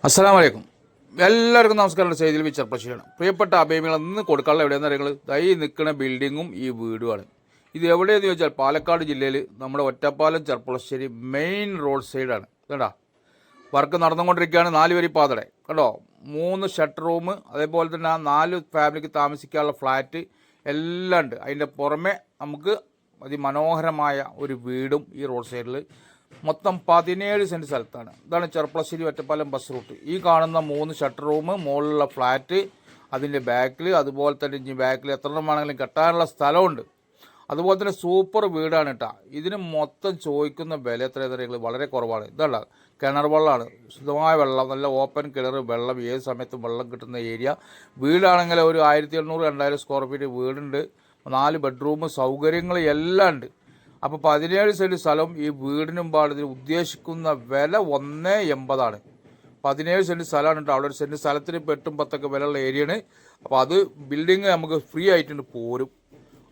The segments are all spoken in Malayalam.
അസ്സലാമു അലൈക്കും. എല്ലാവർക്കും നമസ്കാരം. സെയ്തിൽ ബി ചെർപ്പശ്ശേരിയാണ്. പ്രിയപ്പെട്ട അഭിമുഖങ്ങൾ ഇന്ന് കൊടുക്കാനുള്ള എവിടെയെന്ന് അറിയുന്നത് ഈ നിൽക്കുന്ന ബിൽഡിങ്ങും ഈ വീടുമാണ്. ഇത് എവിടെയെന്ന് ചോദിച്ചാൽ പാലക്കാട് ജില്ലയിൽ നമ്മുടെ ഒറ്റപ്പാലം ചെർപ്പശ്ശേരി മെയിൻ റോഡ് സൈഡാണ്. കേട്ടോ, വർക്ക് നടന്നുകൊണ്ടിരിക്കുകയാണ്. 4 വരി പാതടെ കേട്ടോ, 3 ഷട്ടർ റൂം, അതേപോലെ തന്നെ 4 ഫാമിലിക്ക് താമസിക്കാനുള്ള ഫ്ലാറ്റ് എല്ലാം ഉണ്ട്. അതിൻ്റെ പുറമെ നമുക്ക് അതിമനോഹരമായ ഒരു വീടും ഈ റോഡ് സൈഡിൽ മൊത്തം 17 സെൻറ്റ് സ്ഥലത്താണ്. ഇതാണ് ചെർപ്പളശ്ശേരി ഒറ്റപ്പാലം ബസ് റൂട്ട്. ഈ കാണുന്ന 3 ഷട്ടർ റൂം, മുകളിലുള്ള ഫ്ലാറ്റ്, അതിൻ്റെ ബാക്കിൽ, അതുപോലെ തന്നെ ഇനി ബാക്കിൽ എത്ര എണ്ണം വേണമെങ്കിലും കെട്ടാനുള്ള സ്ഥലമുണ്ട്. അതുപോലെ തന്നെ സൂപ്പർ വീടാണ് കേട്ടോ. ഇതിന് മൊത്തം ചോദിക്കുന്ന വില എത്രയെന്ന് വളരെ കുറവാണ്. ഇതല്ല, കിണർ വെള്ളമാണ്, ശുദ്ധമായ വെള്ളം, നല്ല ഓപ്പൺ കിണർ വെള്ളം, ഏത് സമയത്തും വെള്ളം കിട്ടുന്ന ഏരിയ. വീടാണെങ്കിൽ ഒരു 1800-2000 സ്ക്വയർ ഫീറ്റ് വീടുണ്ട്. 4 ബെഡ്റൂം, സൗകര്യങ്ങൾ എല്ലാം ഉണ്ട്. അപ്പോൾ 17 സെൻറ്റ് സ്ഥലം ഈ വീടിനും പാടത്തിന് ഉദ്ദേശിക്കുന്ന വില 1.80 17 സെൻറ്റ് സ്ഥലമാണ് കേട്ടോ. അവിടെ ഒരു സെൻറ്റ് സ്ഥലത്തിന് 8-10 വിലയുള്ള ഏരിയയാണ്. അപ്പോൾ അത് ബിൽഡിങ് നമുക്ക് ഫ്രീ ആയിട്ടുണ്ട് പോരും.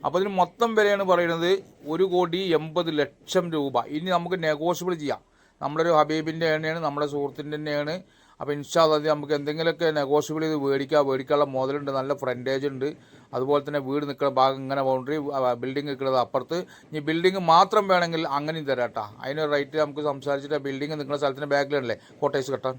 അപ്പോൾ ഇതിന് മൊത്തം വിലയാണ് പറയുന്നത് 1,80,00,000 രൂപ. ഇനി നമുക്ക് നെഗോഷ്യബിൾ ചെയ്യാം. നമ്മുടെ ഒരു ഹബീബിൻ്റെ തന്നെയാണ്, നമ്മുടെ സുഹൃത്തിൻ്റെ തന്നെയാണ്. അപ്പോൾ ഇൻഷാ അല്ലാഹ് നമുക്ക് എന്തെങ്കിലുമൊക്കെ നെഗോഷ്യബിൾ ചെയ്ത് മേടിക്കാനുള്ള മുതലുണ്ട്, നല്ല ഫ്രണ്ടേജ് ഉണ്ട്. അതുപോലെ തന്നെ വീട് നിൽക്കുന്ന ഭാഗം ഇങ്ങനെ ബൗണ്ടറി, ബിൽഡിംഗ് നിൽക്കുന്നത് അപ്പുറത്ത്. ഇനി ബിൽഡിംഗ് മാത്രം വേണമെങ്കിൽ അങ്ങനെയും തരാം കേട്ടോ. അതിന് റേറ്റ് നമുക്ക് സംസാരിച്ചിട്ട് ബിൽഡിംഗ് നിൽക്കുന്ന സ്ഥലത്തിൻ്റെ ബാക്കിലാണല്ലേ കോട്ടേഴ്സ് കെട്ടാൻ.